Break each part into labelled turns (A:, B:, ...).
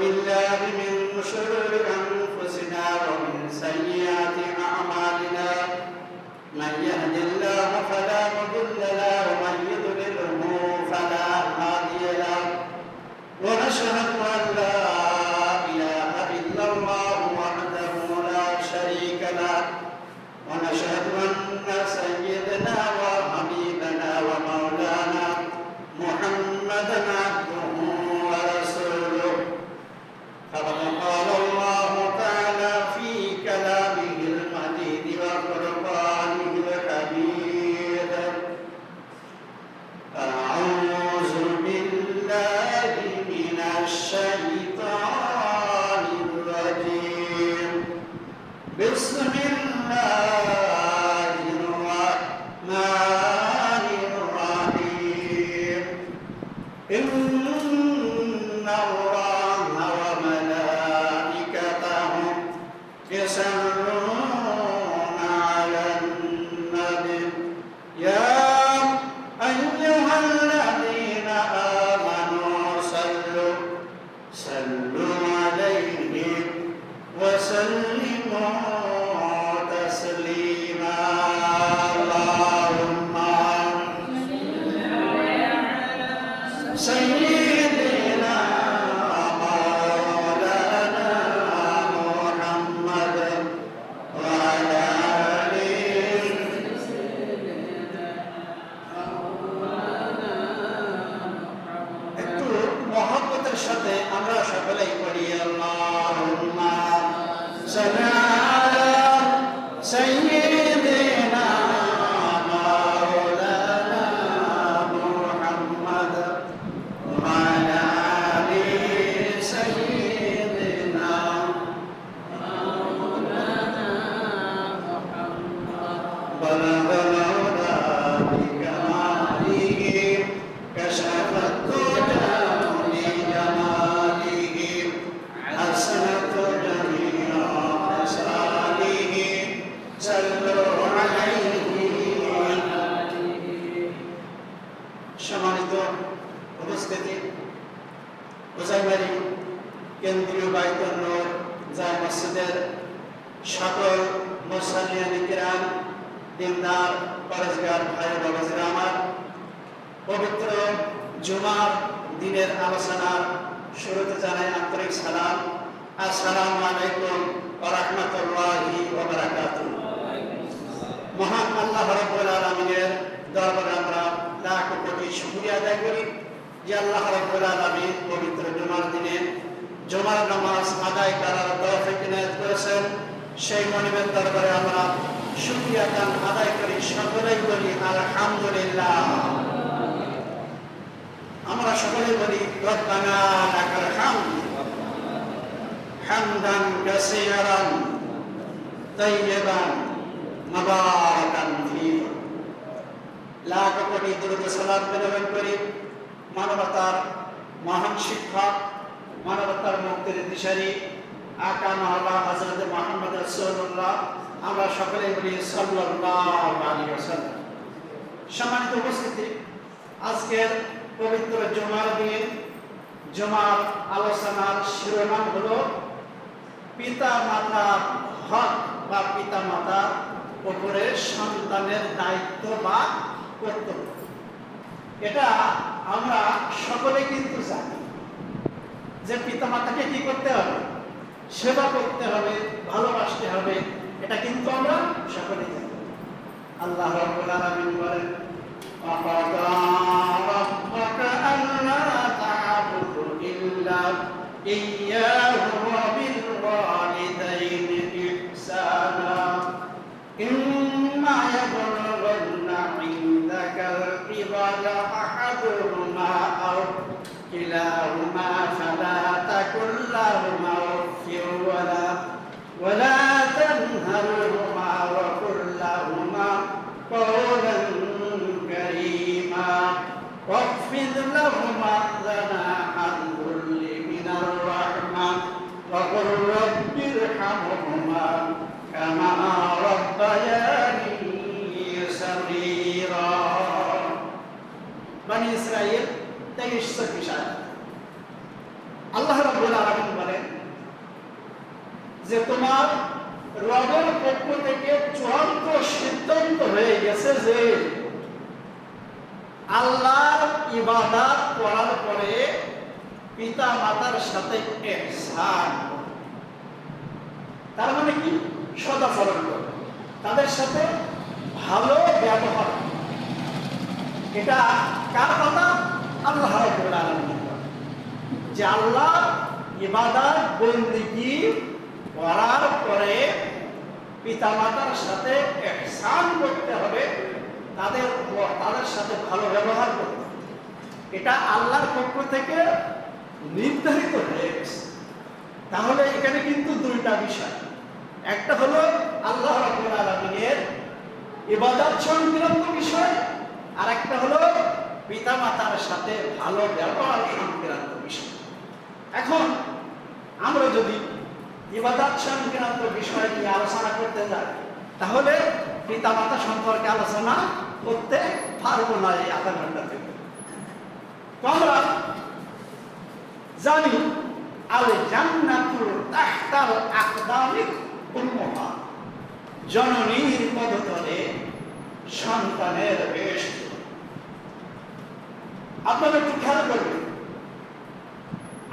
A: بالله من شرور أنفسنا ومن سيئات أعمالنا من يهد الله فلا مضل له ومن يضلله فلا هادي له ونشهد أن لا إله إلا الله وحده لا شريك له ونشهد أن سيدنا وحبيبنا ومولانا محمدا عبده ورسوله فقد قال الله تعالى في كلامه المجيد وفرقانه الحميد أعوذ بالله من الشيطان الرجيم بسم الله الرحمن الرحيم إن الله وملائكته يصلون على النبي يا أيها الذين آمنوا صلوا عليه وسلموا تسليما اللهم سيدنا مولانا محمد وعلى آله একটু মহব্বতের সাথে আমরা সকলেই পড়ি আল্লাহুম্মা সাল্লি আলা সাইয়্যিদিনা মাওলানা মুহাম্মদ ওয়া আলা আলি সাইয়্যিদিনা মাওলানা মুহাম্মদ সম্মানিত উপস্থিতি গোসাইবাড়ি কেন্দ্রীয় বাইতুল নূর জামে মসজিদের সকল মুসল্লিয়ান কিরাম দিনদার পরেশগার ভাই বাবাজিরা আমার পবিত্র জুমার দিনের আলোচনার শুরুতে জানাই আন্তরিক সালাম আসসালামু আলাইকুম ওয়া রাহমাতুল্লাহি ওয়া বারাকাতুহু। মহান আল্লাহ রাব্বুল আলামিনের দরবারে আমরা লাখ কোটি শুকরিয়া আদায় করি যে আল্লাহ রাব্বুল আলামিন পবিত্র জুমার দিনে জুমার নামাজ আদায় করার তৌফিক ইনায়াত করেছেন। সেই মনিবের দরবারে আমরা শুকরিয়া গান আদায় করি, সকলেই বলি আলহামদুলিল্লাহ। আমরা সকলেই বলি রব্বানা লাকাল হামদ হামদান কাসীরান তাইয়্যিবান মুবারাকান ফীহি। লাখ কোটি দরুদ সালাত বিনিময় করি মানবতার মহান শিক্ষক, মানবতার মুক্তির দিশারি আকা মাওলা হযরত মুহাম্মদ রাসূলুল্লাহ আমরা সকলেই বলি সাল্লাল্লাহু আলাইহি ওয়াসাল্লাম। সম্মানিত উপস্থিতি, আজকের পবিত্র জুমার দিন জুমার আলোচনার শিরোনাম হলো পিতা মাতার হক বা পিতা মাতার উপরে সন্তানের দায়িত্ব বা কর্তব্য। এটা আমরা সকলে কিন্তু জানি যে পিতা মাতাকে কি করতে হবে, সেবা করতে হবে, ভালোবাসতে হবে, এটা কিন্তু আমরা সকলে জানি। আল্লাহ রাব্বুল আলামিন বলেন وَقَضَى رَبُّكَ أَلَّا تَعْبُدُوا إِلَّا إِيَّاهُ وَبِالْوَالِدَيْنِ إِحْسَانًا إِمَّا يَبْلُغَنَّ عِندَكَ الْكِبَرَ أَحَدُهُمَا أَوْ كِلَاهُمَا فَلَا تَقُل لَّهُمَا أُفٍّ وَلَا تَنْهَرْهُمَا وَقُل لَّهُمَا قَوْلًا كريما واخفض لهما جناح الذل من الرحمة وقل رب ارحمهما كما ربياني صغيرا। বনী ইসরাঈল 23-24 আল্লাহ রাব্বুল আলামিন যে তোমার রবের পক্ষ থেকে চূড়ান্ত সিদ্ধান্ত হয়ে গেছে যে আল্লাহর ইবাদত করার পরে পিতা মাতার সাথে ইহসান, তার মানে কি সদাচরণ করবে, তাদের সাথে ভালো ব্যবহার। এটা কার কথা? আল্লাহ রাব্বুল আলামিন। যে আল্লাহ ইবাদত বন্দেগী করার পরে পিতামাতার সাথে ইহসান করতে হবে, তাদের সাথে ভালো ব্যবহার করতে হবে। এটা আল্লাহর পক্ষ থেকে নির্ধারিত হয়ে গেছে। তাহলে এখানে কিন্তু দুইটা বিষয়, একটা হলো আল্লাহ রাব্বুল আলামিনের ইবাদত সংক্রান্ত বিষয়, আর একটা হলো পিতামাতার সাথে ভালো ব্যবহার সংক্রান্ত বিষয়। এখন আমরা যদি ইবাদত সংক্রান্ত বিষয় নিয়ে আলোচনা করতে যাই, তাহলে পিতামাতা সম্পর্কে আলোচনা করতে পারবো না এই আধা ঘন্টা থেকে। তো আমরা জানি আল জান্নাতু তাহতাল আকদামিল উম্মাহাত, জননীর পদতলে সন্তানের বেশ। আপনারা একটু খেয়াল করবেন,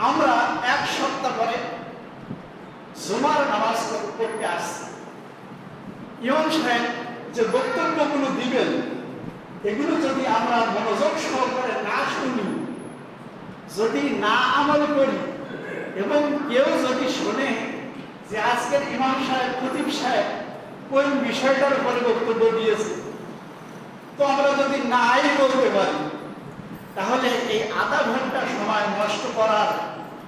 A: আমরা এক সপ্তাহ পরে জুমার নামাজ পড়তে আসছি। ইমাম সাহেব যে বক্তব্যগুলো দিবেন, এগুলো যদি আমরা মনোযোগ সহকারে না শুনি, যদি না আমল করি, এবং কেউ যদি শুনে যে আজকের ইমাম সাহেব, খতিব সাহেব কোন বিষয়টার উপরে বক্তব্য দিয়েছে, তো আমরা যদি নাই বলতে পারি, তাহলে এই আধা ঘন্টা সময় নষ্ট করার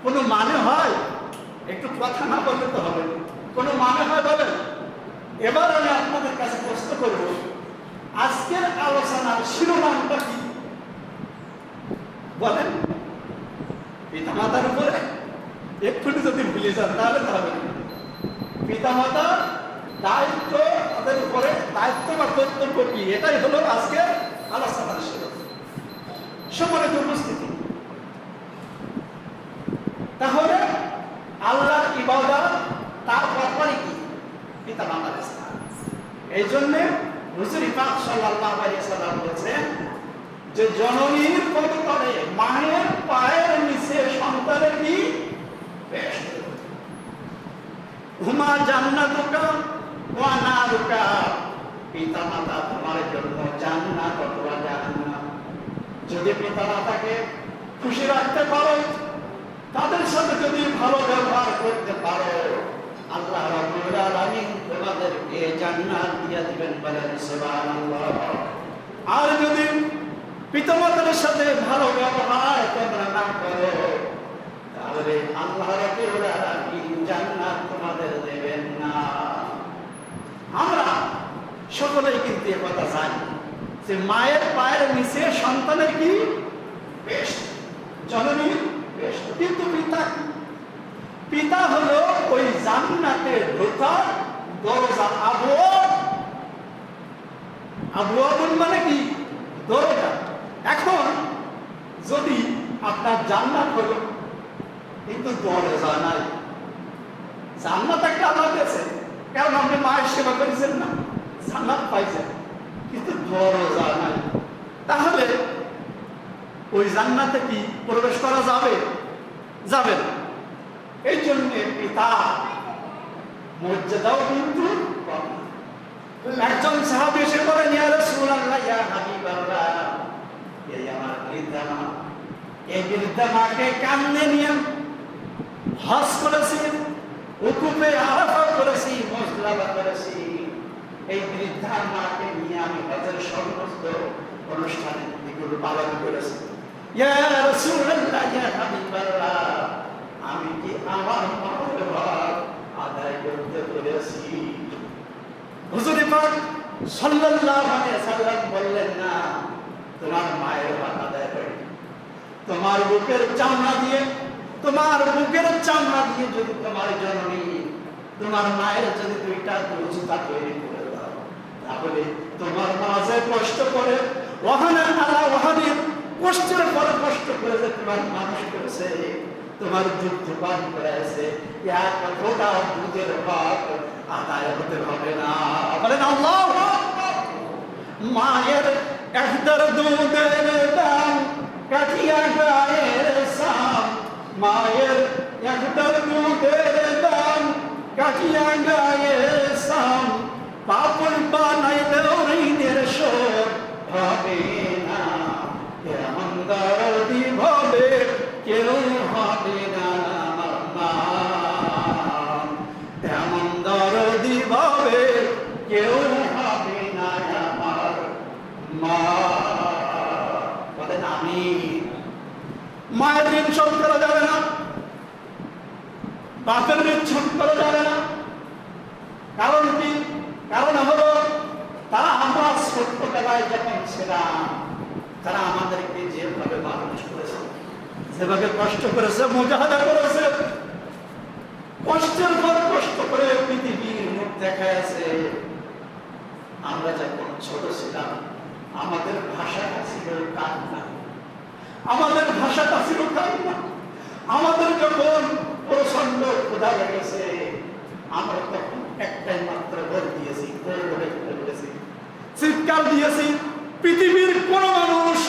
A: কোনো মানে হয়? একটু কথা না বললে তো হবে, কোনো মানে হয় বলেন? এবার আমি আপনাদের কাছে প্রশ্ন করব, আজকের আলোচনার শিরোনামটা কি বলেন? পিতামাতার উপরে। একটুখানি যদি ভুলে যান তাহলে তো হবে। পিতামাতার দায়িত্ব, তাদের উপরে দায়িত্ব বা কর্তব্য কি, এটাই হলো আজকের আলোচনার শিরোনাম। সম্মানিত উপস্থিতি, তাহলে আল্লাহর ইবাদত, তারপর কি? পিতামাতার স্থান। এই জন্য হুজুর পাক সাল্লাল্লাহু আলাইহি ওয়াসাল্লাম বলেছেন যে জননীর পদতলে, মায়ের পায়ের নিচে সন্তানের কি বেশ। হুমা জান্নাতুকা ওয়া নারুকা, পিতামাতা তোমার জন্য জান্নাত অথবা জাহান্নাম। যদি পিতামাতাকে খুশি রাখতে পারো, তাদের সাথে যদি ভালো ব্যবহার করতে পারো, আল্লাহ রাব্বুল আলামিন তোমাদেরকে জান্নাত দিয়ে দিবেন, বলেন সুবহানাল্লাহ। আর যদি পিতামাতার সাথে ভালো ব্যবহার তোমরা না করো, তাহলে আল্লাহ রাব্বুল আলামিন জান্নাত তোমাদের দেবেন না। আমরা সকলেই কিন্তু এ কথা জানি যে মায়ের পায়ের নিচে সন্তানের কি বেশ, জননীর বেশ। কিন্তু পিতা হলো ওই জান্নাতের ঢোকার দরজা। আবওয়াবুন মানে কি? দরজা। এখন যদি আপনার জান্নাত হলো কিন্তু দরজা নাই, জান্নাত একটা আল্লাহ দিয়েছে, কারণ আপনি মায়ের সেবা করেছেন না, জান্নাত পাইছেন, কিন্তু দরজা নাই, তাহলে ওই জান্নাতে কি প্রবেশ করা যাবে? যাবে না। এই জন্য পিতা মর্যাদাও কিন্তু কম। একজন সাহাবী এসে বলেন, ইয়া রাসূলুল্লাহ, ইয়া হাবিবাল্লাহ, এই আমার বৃদ্ধা মা, এই বৃদ্ধা মাকে কাঁধে নিয়ে হজ করেছি, উকুফে আরাফা করেছি, মুজদালিফা করেছি। এই বৃদ্ধা মাকে নিয়ে আমি হজের সমস্ত অনুষ্ঠানে এগুলো পালন করেছি। ইয়া রাসূলুল্লাহ, ইয়া হাবিবাল্লাহ, আমি কি আমার মায়ের হক আদায় করতে পেরেছি? হুজুর পাক সাল্লাল্লাহু আলাইহি ওয়াসাল্লাম বললেন, না, তোমার মায়ের হক আদায় করে, তোমার বুকের চামড়া দিয়ে, তোমার বুকের চামড়া দিয়ে যদি তোমার জননী, তোমার মায়ের যদি দুইটা জুতা তৈরি করে দাও, তাহলে তোমার মা যে কষ্ট করে, ওহানা আলা ওহানির কষ্টের পরে কষ্ট করে যে তোমার মানুষ করেছে, তোমার দুধ পান করেছে, এক ফোঁটা দুধের হক আদায় হতে হবে না। বলেন আল্লাহু আকবার। মায়ের একদার দুধের দাম কাঠিয়া গায়ের সাম, মায়ের একদার দুধের দাম কাঠিয়া গায়ের সাম, পাপড় বানাইলেও ঋণের শোধ হবে না। এমন দরদি ভাবে কেউ হবে না আমার মা, এমন দরদি ভাবে কেউ হবে না আমার মা। বলেন আমি। মায়ের ঋণ শোধ করা যাবে না, বাপের ঋণ শোধ করা যাবে না। কারণ কি? কারণ হলো তারা আমরা ছোট্টবেলায় যখন ছিলাম, তারা আমাদেরকে যেভাবে মানুষ করেছে, যেভাবে কষ্ট করেছে, মুজাহাদা করেছে, কষ্টের পর কষ্ট করে পৃথিবীর মুখ দেখাইছে। আমরা যখন ছোট ছিলাম আমাদের ভাষাটা ছিল কান্না, আমাদের ভাষাটা ছিল কান্না। আমাদের যখন প্রচন্ড ক্ষুধা লেগেছে আমরা তখন একটাই মাত্র ভোট দিয়েছি, বলেছি, চিৎকার দিয়েছি, পৃথিবীর কোন মানুষ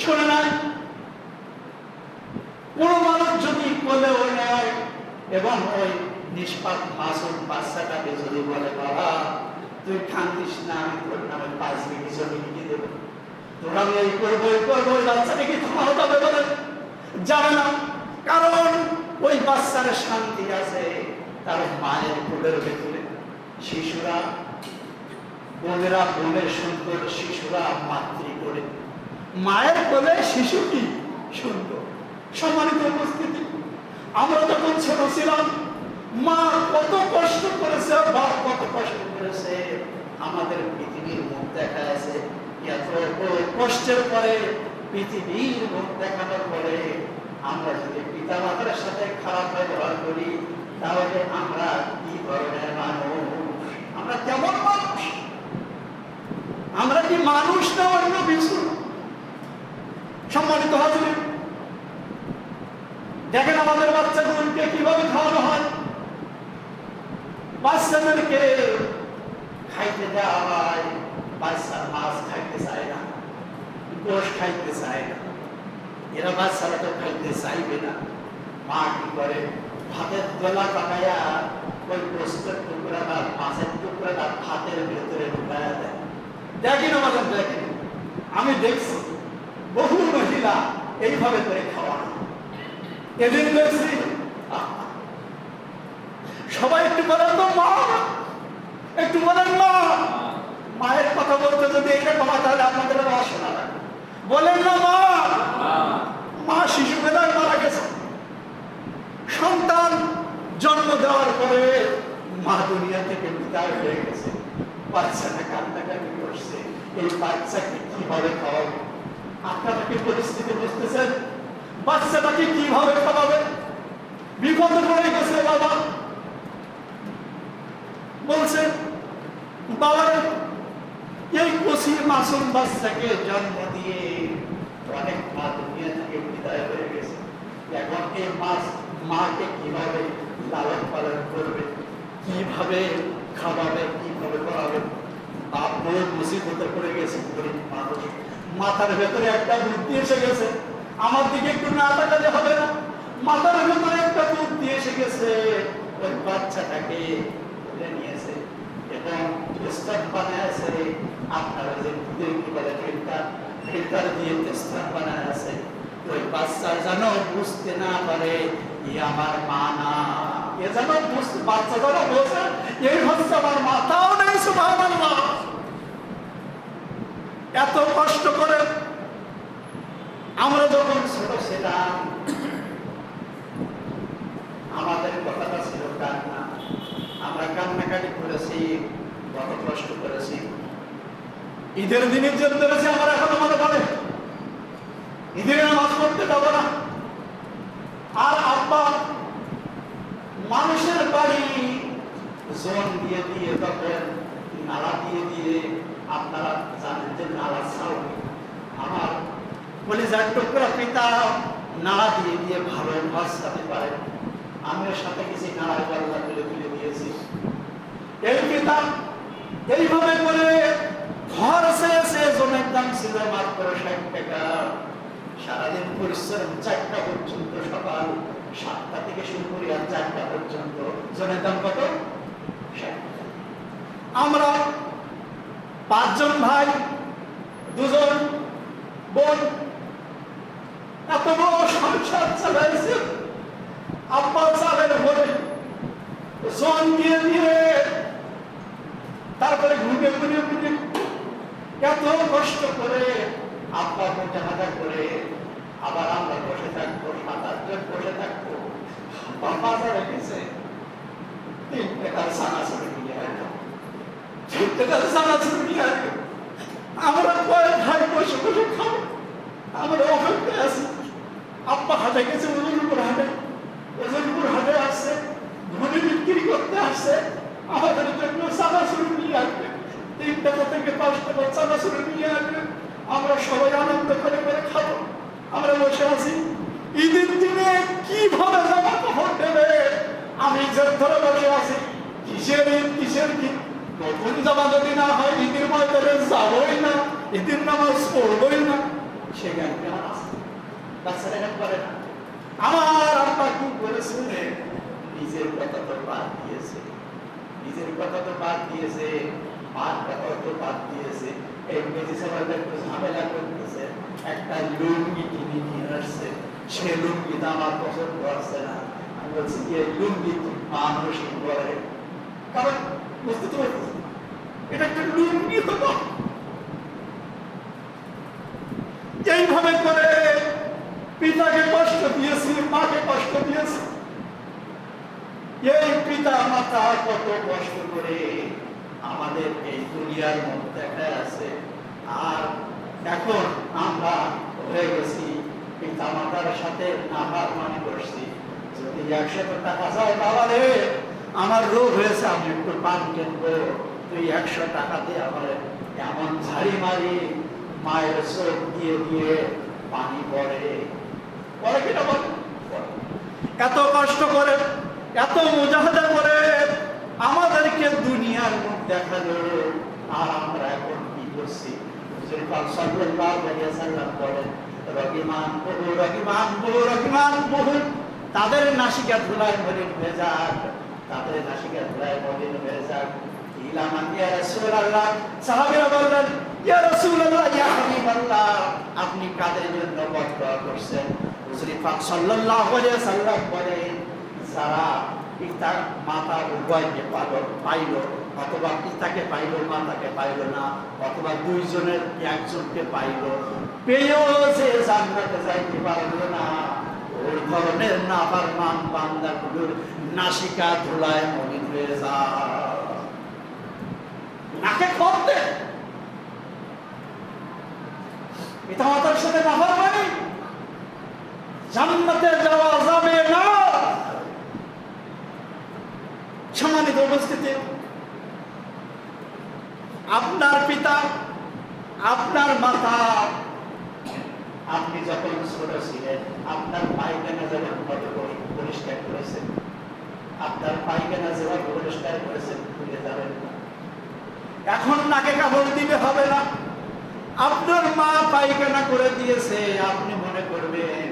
A: শোনে নাই। কোন মানুষ যদি বলেও নেয় এবং ওই নিষ্পাপ মাসুম বাচ্চাটাকে যদি বলে বাবা তুই কান্দিস না, আমি তোর নামে 5 বিঘি জমি লিখে দেবো, তোর আমি এই করবো এই করবো, ওই বাচ্চাটাকে থামাও যাবে বলে যাবে না। কারণ ওই বাচ্চার শান্তি আছে তার মায়ের কোলের ভেতরে। শিশুরা, বোনেরা বোনের সুন্দর, শিশুরা মাতৃ করে, মায়ের কোলে শিশু কি সুন্দর। সম্মানিত উপস্থিতি, আমরা যখন ছোট ছিলাম মা কত কষ্ট করেছে, বাপ কত কষ্ট করেছে, আমাদের পৃথিবীর মুখ দেখা আছে। এত কষ্টের পরে পৃথিবীর মুখ দেখানোর পরে আমরা যদি পিতা মাতার সাথে খারাপ ব্যবহার করি তাহলে আমরা কি ধরনের মানুষ? আমরা কেমন মানুষ? আমরা কি মানুষ না অন্য কিছু? সম্মানিত হাজির, দেখেন আমাদের বাচ্চাগুলোকে কিভাবে খাওয়ানো হয়। বাচ্চাদেরকে খাইতে দেওয়া হয়, বাচ্চা মাছ খাইতে চায় না, গোশ খাইতে চায় না, এরা বাচ্চারা তো খাইতে চাইবে না। মা কি করে ভাতের দোলা পাকাইয়া ওই গোস্তের টুকরাটা, মাছের টুকরাটা ভাতের ভেতরে ঢুকাইয়া দেয়। দেখেন আমাদের, দেখেন আমি দেখছি বহু মহিলা এইভাবে করে খাওয়ানো। এদিন দেখছি সবাই একটু বলেন তো মা, একটু বলেন মা। মায়ের কথা বলতে যদি এটা কমা তাহলে আপনাদের আওয়াজ শোনা লাগে। বলেন না মা। মা শিশু বেলায় মারা গেছে। সন্তান জন্ম দেওয়ার পরে মা দুনিয়া থেকে বিদায় হয়ে গেছে, বাচ্চাটা কান্নাকাটি করছে, এই বাচ্চাকে কিভাবে খাওয়াবে? আপনারা কি পরিস্থিতি বুঝতেছেন? বাচ্চাটাকে কিভাবে খাওয়াবে? বিপদে পড়ে গেছে বাবা। বলছে বাবা এই কচি মাসুম বাচ্চাকে জন্ম দিয়ে অনেক মা দুনিয়া থেকে বিদায় হয়ে গেছে। এখন এই মাকে কিভাবে লালন পালন করবে, কিভাবে খাওয়াবে, কিভাবে করাবে? বাপ বউ মুসিবতে পড়ে গেছে, গরিব মানুষ। মাথার ভেতরে একটা বুদ্ধি এসে গেছে, আমার দিকে একটু না তাকালে হবে না। মাথার ভেতরে একটা বুদ্ধি এসে গেছে, ওই বাচ্চাটাকে তুলে নিয়েছে এবং টেস্টার বানাইছে। আপনারা যে দুধের কি বলে ফিল্টার দিয়ে টেস্টার বানাইছে, ওই বাচ্চা যেন বুঝতে না পারে আমার মা না, এ যেন বুঝতে, বাচ্চা যেন বোঝে এই হচ্ছে আমার মা। তাও নেই সুবহানাল্লাহ। এত কষ্ট করে আমরা যখন ছোট ছিলাম আমাদের কথাটা ছিল কান্না। আমরা কান্নাকাটি করেছি, কত কষ্ট করেছি। ঈদের দিনের জন্য ধরেছি আমার এখনো মনে পড়ে, ঈদের নামাজ পড়তে যাবো না। আর আব্বা মানুষের বাড়ি জোন দিয়ে দিয়ে তখন নালা দিয়ে দিয়ে, আপনারা জানেন যে নালা ছাউ, আমার কলিজার টুকরা পিতা নাড়া দিয়ে দিয়ে ভালো ভাসাতে পারেন। আমিও সাথে কিছু নাড়ায় পাল্লা তুলে তুলে দিয়েছি। এই পিতা এইভাবে করে ঘর এসে জমির দাম ছিল মাত্র 60 টাকা। সারাদিন পরিশ্রম 4টা পর্যন্ত, সকাল 7টা থেকে শুরু করে আর 4টা পর্যন্ত। জমির দাম কত? 60 টাকা। আমরা 5 জন ভাই, 2 জন বোন, এত বড় সংসার চালাইছে। আব্বা চালের ভরে জন দিয়ে দিয়ে, তারপরে ঘুরে ঘুরে ঘুরে এত কষ্ট করে আব্বা 50,000 করে, আবার আমরা বসে থাকবো, 7-8 জন বসে থাকবো। বাজারে গেছে 3 টাকার চানাচুর নিয়ে আসবো, 3 টাকার চানাচুর নিয়ে আসবো। আমরা কয়েক ভাই বসে বসে খাবো। আমরা অপেক্ষায় আছি। আব্বা হাটে গেছে, ওজনপুর হাটে, ওজনপুর হাটে আসছে, ঘুরে বিক্রি করতে আসছে। আমাদের জন্য চানাচুর নিয়ে আসবে, 3 টাকা থেকে 5 টাকা চানাচুর নিয়ে আসবে। আমরা সবাই আনন্দ করে করে খাবো। আমরা বসে আছি। ঈদের দিনে কিভাবে জামা কাপড় দেবে? আমি যে ধরে বসে আছি, কিসের ঈদ কিসের ঈদ? নতুন জামা যদি না হয় ঈদের ময়দানে যাবোই না, ঈদের নামাজ পড়বই না। সেখানে কেমন আছে? বাচ্চারা এটা করে না। আমার আব্বা কি করেছে? নিজের কথা তো বাদ দিয়েছে, নিজের কথা তো বাদ দিয়েছে, মার কথা তো বাদ দিয়েছে। এই মেজি সবাই একটু ঝামেলা করতেছে, একটা লুঙ্গি কিনে নিয়ে আসছে। সে লুঙ্গিটা আমার পছন্দ আসছে না। আমি বলছি এই লুঙ্গি মানুষ করে, কারণ বুঝতে তো পারতেছি এটা একটা লুঙ্গি হলো। এইভাবে করে পিতাকে কষ্ট দিয়েছি, মাকে কষ্ট দিয়েছি। এই পিতা মাতা কত কষ্ট করে আমাদের এই দুনিয়ার মধ্যে দেখা আছে। আর এখন আমরা হয়ে গেছি পিতা মাতার সাথে নাফরমানি করছি। যদি 100 টাকা চাই, বাবা রে আমার রোগ হয়েছে, আমি একটু পান কিনবো, তুই 100 টাকা দিয়ে আমার এমন ঝাড়ি মারি, মায়ের চোখ দিয়ে দিয়ে পানি পড়ে। পরে কিনা বল, এত কষ্ট করে, এত মুজাহাদা করে আমাদেরকে দুনিয়ার মুখ দেখালো। আর আমরা এখন কি করছি? সাল্লাল্লাহু আলাইহি ওয়াসাল্লাম বলেন, রহিমান বহু রহিমান বহু রহিমান বহু, তাদের নাসিকা ধুলায় মলিন হয়ে যাক, তাদের নাসিকা ধুলায় মলিন হয়ে যাক। ইলামান ইয়া রাসূলুল্লাহ, সাহাবীরা বললেন, ইয়া রাসূলুল্লাহ, ইয়া হাবিবাল্লাহ, আপনি কাদের জন্য বদদোয়া করছেন? হুজুর পাক সাল্লাল্লাহু আলাইহি ওয়াসাল্লাম বলেন, যারা পিতা মাতা উভয়কে পাইল, অথবা পিতাকে পাইল মাতাকে পাইল না, অথবা দুইজনের একজনকে পাইল, পেয়েও যে জান্নাতে যাইতে পারল না, ওই ধরনের নাফরমান বান্দাগুলোর নাসিকা ধুলায় মলিন হয়ে যায়। নাকে খবতে পিতা মাতার সাথে নাফরমানি, জান্নাতে যাওয়া যাবে না। সম্মানিত উপস্থিতি, আপনার পিতা, আপনার মাতা, আপনি যখন ছোট ছিলেন আপনার পায়খানা যেমন পরিষ্কার করেছেন, আপনার পায়খানা যেমন পরিষ্কার করেছেন, ভুলে যাবেন না। এখন নাকে কাপড় দিতে হবে না। আপনার মা পায়খানা করে দিয়েছে, আপনি মনে করবেন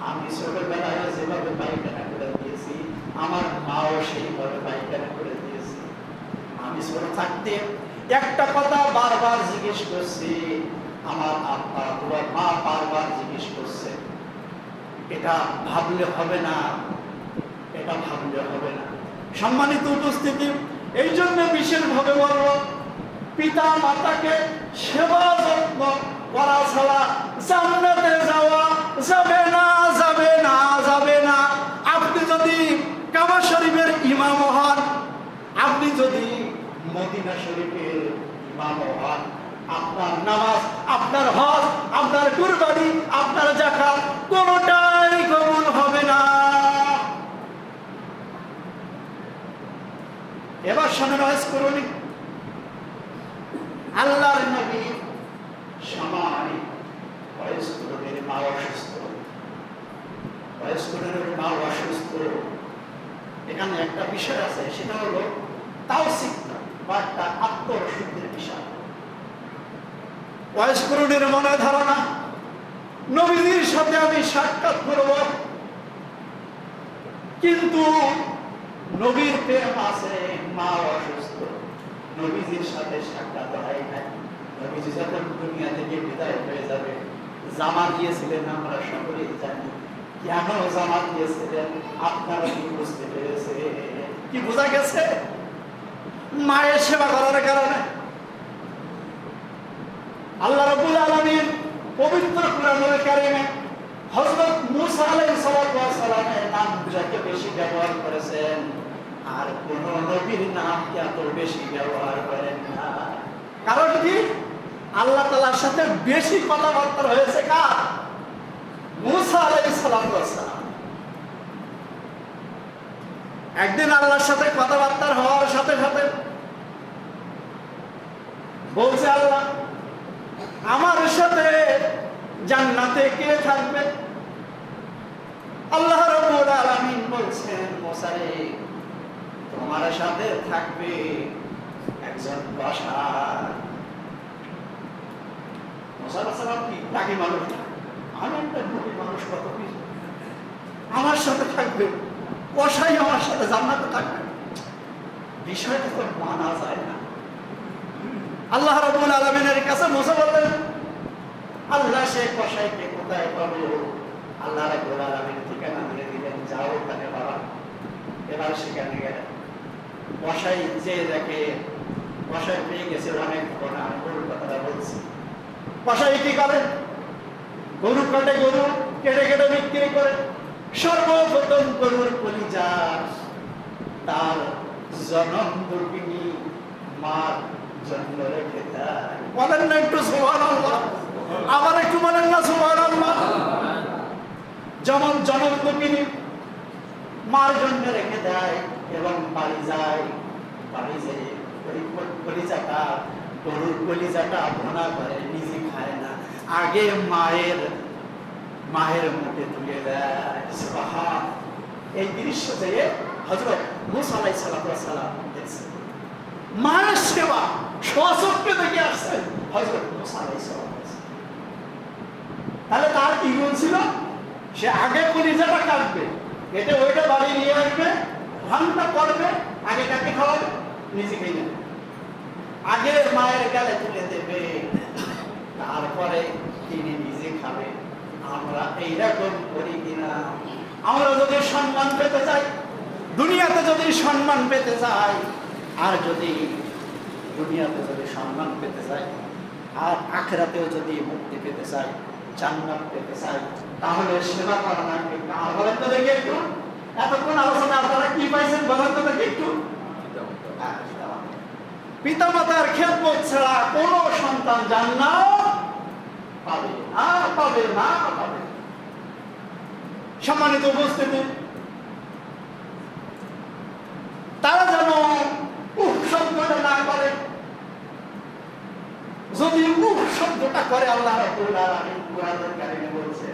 A: আমি ছোটবেলায় যেভাবে পায়খানা করে দিয়েছি আমার মাও সেইভাবে পায়খানা করে দিয়েছে। আমি ছোট থাকতে একটা কথা বারবার জিজ্ঞেস করছি, আমার আব্বা তোমার মা বারবার জিজ্ঞেস করছে। এটা ভাবলে হবে না, এটা ভাবলে হবে না। সম্মানিত উপস্থিতি, এই জন্য বিশেষভাবে বলবো, পিতা মাতাকে সেবা যত্ন করা ছাড়া জান্নাতে যাওয়া যাবে না, যাবে না, যাবে না। আপনি যদি কাবা শরীফের ইমাম হন, আপনি যদি মদিনা শরীফের ইমাম হন, আপনার নামাজ, আপনার হজ, আপনার কুরবানি, আপনার যাকাত কোনটাই কবুল হবে না। এবার শুনে রয়েস করুন, আল্লাহর নবী সময় মা অসুস্থ, স্টুডেন্টের মা অসুস্থ, এখানে একটা বিষয় আছে, সেটা হলো তাওসিক বা একটা আত্মশুদ্ধির বিষয়। বয়স্কদের মনে ধারণা নবীজির সাথে আমি সাক্ষাৎ করব, কিন্তু নবীর প্রেম আছে, মা অসুস্থ, নবীজির সাথে সাক্ষাৎ হয় নাই। নবীজি যখন দুনিয়া থেকে বিদায় হয়ে যাবে, জামা দিয়েছিলেন আমরা সকলেই জানি। কেন জামা দিয়েছিলেন আপনারা কি বুঝতে পেরেছে? কি বোঝা গেছে? মায়ের সেবা করার কারণে। আল্লাহ রাব্বুল আলামিন পবিত্র কুরআনুল কারীমে হযরত মূসা আলাইহিস সালামের নাম যাকে বেশি ব্যবহার করেছেন, আর কোন নবীর নাম এত বেশি ব্যবহার করেন না। কারণ কি? আল্লাহ তাআলার সাথে বেশি কথাবার্তা হয়েছে কার? মূসা আলাইহিস সালাম। একদিন আল্লাহর সাথে কথাবার্তা হওয়ার সাথে সাথে বলছে আল্লাহ, আমার সাথে জান্নাতে কে থাকবে? আল্লাহ রাব্বুল আলামিন বলছেন, মূসা রে, তোমার সাথে থাকবে একজন বাশার। মূসা আলাইহিস সালাম কি টাকি মানুষ না? আমি একটা নবী মানুষ, কত কিছু আমার সাথে থাকবে, কসাই আমার সাথে জান্নাতে থাকবে, বিষয়টা তো মানা যায় না। আল্লাহ রাব্বুল আলামিনের কাছে মূসা বললেন, আল্লাহ সে কসাইকে কোথায় পাবো? আল্লাহ রাব্বুল আলামিন ঠিকানা দিয়ে দিলেন, যাও ওখানে বাবা। এবার সেখানে গেলেন, কসাই যে দেখে কসাই পেয়ে গেছে অনেক ঘটনা, আমি গরুর কথাটা বলছি। কসাই কি করে? গরু কাটে, গরু কেটে কেটে বিক্রি করে। সর্বপ্রথম গরুর কলিজা তার জনম দুর্বিনী মার জন্য রেখে দেয়। বলেন না একটু সুবহানাল্লাহ? আবার একটু বলেন না সুবহানাল্লাহ? যেমন জনম দুর্বিনী মার জন্য রেখে দেয় এবং বাড়ি যায়। বাড়ি যেয়ে কলিজাটা, গরুর কলিজাটা ভুনা করে, নিজে খায় না, আগে মায়ের মুখে তুলে দেয়। সুবহান! এই দৃশ্য থেকে হযরত মূসা আলাইহিস সালাম দেখছেন, মায়ের সেবা স্বচক্ষে দেখে আসছেন হযরত মূসা আলাইহিস সালাম। তাহলে তার কি গুণ ছিল? সে আগে কলিজাটা কাটবে, কেটে ওইটা বাড়ি নিয়ে আসবে, ভাঙটা করবে, আগে কাকে খাওয়াবে, নিজে খেয়ে নেবে, আগে মায়ের গালে তুলে দেবে, তারপরে তিনি নিজে খাবে। আমরা এইরকম করি কিনা? আমরা যদি সম্মান পেতে চাই, দুনিয়াতে যদি সম্মান পেতে চাই, আর যদি দুনিয়াতে যদি সম্মান পেতে চাই, আর আখিরাতেও যদি মুক্তি পেতে চাই, জান্নাত পেতে চাই, তাহলে সেবা করা লাগবে। আর বলেন তো দেখি একটু, এতক্ষণ আলোচনা আপনারা কি পাইছেন বলেন তো দেখি একটু? পিতা মাতার খেদমত ছাড়া কোন সন্তান জান্নাত পাবে না, পাবে না, পাবে। সম্মানিত উপস্থিতি, তারা যেন শব্দটা না করে। যদি শব্দটা করে, আল্লাহ রাব্বুল আলামিন কুরআনুল কারীমে বলছে,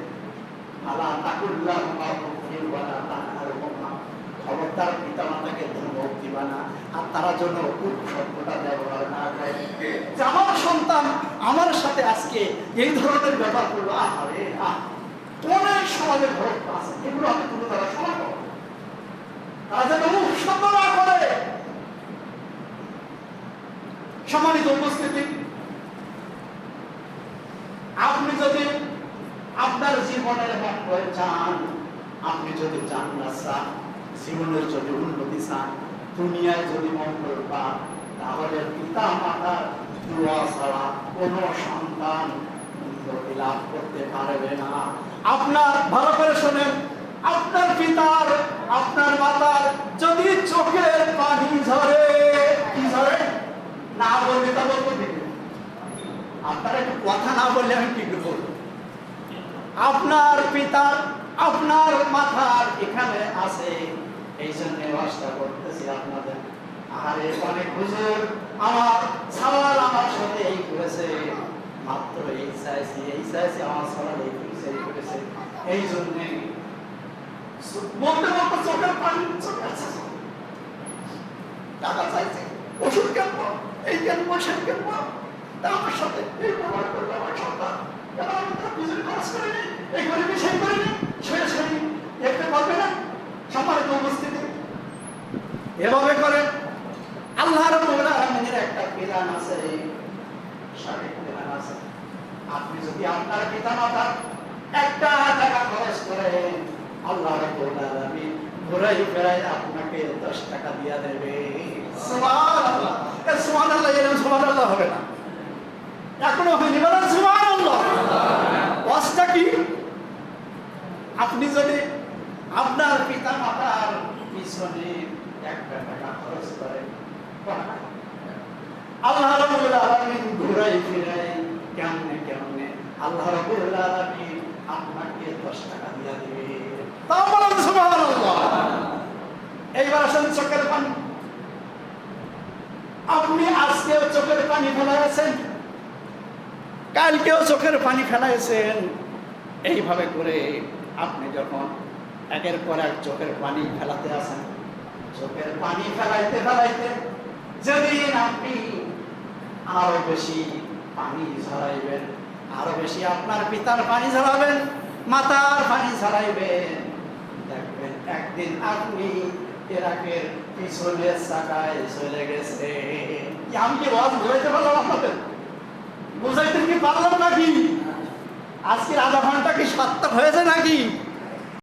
A: আলা তাকুল্লাহুমা উফিন ওয়া লা তানহারহুমা, খবরদার পিতা মাতাকে ধমক দিবা না, আর তারা যেন শব্দটা ব্যবহার না করে। যে আমার সন্তান আমার সাথে আজকে এই ধরনের ব্যাপার করলো, আরে অনেক সমাজে ঘটনা আছে, এগুলো আমি তুলে ধরা শোনাবো। তারা যেন শব্দ না করে। সম্মানিত উপস্থিতি, আপনি যদি আপনার জীবনের মঙ্গল চান, আপনি যদি জান্নাত চান, জীবনের যদি উন্নতি চান, দুনিয়ায় যদি মঙ্গল পান, তাহলে পিতা মাতার দোয়া ছাড়া কোন সন্তান উন্নতি লাভ করতে পারবে না। আপনার ভালো করে শোনেন, আপনার পিতার, আপনার মাতার যদি চোখের পানি ঝরে, কি ঝরে না বললে তা বলবো, আপনারা একটু কথা না বললে আমি কি বলবো? আপনার পিতার, আপনার মাথার এখানে আছে, এই জন্য আশা করতেছি আপনাদের। আরে অনেক হুজুর আমার সওয়াল আমার সাথে এই করেছে, মাত্র এই চাইছি আমার সওয়াল এই করেছে, এই জন্য
B: বলতে বলতে চোখের পানি চলে আসছে। টাকা চাইছে, ওষুধ কিনবো, এই কিনবো, সেই কিনবো। তা আমার সাথে এই ব্যবহার করবে আমার সন্তান। কেন আমি তার পিছনে খরচ করিনি, এই করিনি, সেই করিনি, শুয়ে শুয়ে দেখতে পারবে না। সম্মানিত উপস্থিতি, এভাবে করে আল্লাহ রাব্বুল আলামিনের একটা বিধান আছে, সঠিক বিধান আছে। আপনি যদি আপনার পিতামাতার একটা টাকা খরচ করেন, আল্লাহ রাব্বুল আলামিন ঘুরাই ফেরাই আপনাকে 10 টাকা দিয়া দেবে। সুবহানাল্লাহ। সুবহানাল্লাহ, এরকম সুবহানাল্লাহ হবে না, এখনো হয়নি, বলেন সুবহানাল্লাহ। কষ্টটা কি? আপনি যদি আপনার পিতামাতার পিছনে একটা টাকা খরচ করেন, আল্লাহ রাব্বুল আলামিন ঘুরাই ফিরাই কেমনে কেমনে আল্লাহ রাব্বুল আলামিন আপনাকে 10 টাকা দিয়া দিবে। তাও বলেন সুবহানাল্লাহ। এইবার আসেন চোখের পানি। আপনি আজকেও চোখের পানি ফেলাইছেন, কালকেও চোখের পানি ফেলাইছেন। এইভাবে করে আপনি যখন একের পর এক চোখের পানি ফেলাতে আসেন, চোখের পানি ফেলাইতে ফেলাইতে যেদিন আপনি আরো বেশি পানি ঝরাইবেন, আরো বেশি আপনার পিতার পানি ঝরাবেন, মাতার পানি ঝরাইবেন, দেখবেন একদিন আপনি ট্রাকের পিছনের চাকায় চলে গেছে। আমি কি ওয়াজ বুঝাইতে পারলাম আপনাদের? বুঝাইতে কি পারলাম নাকি? আজকে আধা ঘন্টা কি সার্থক হয়েছে নাকি?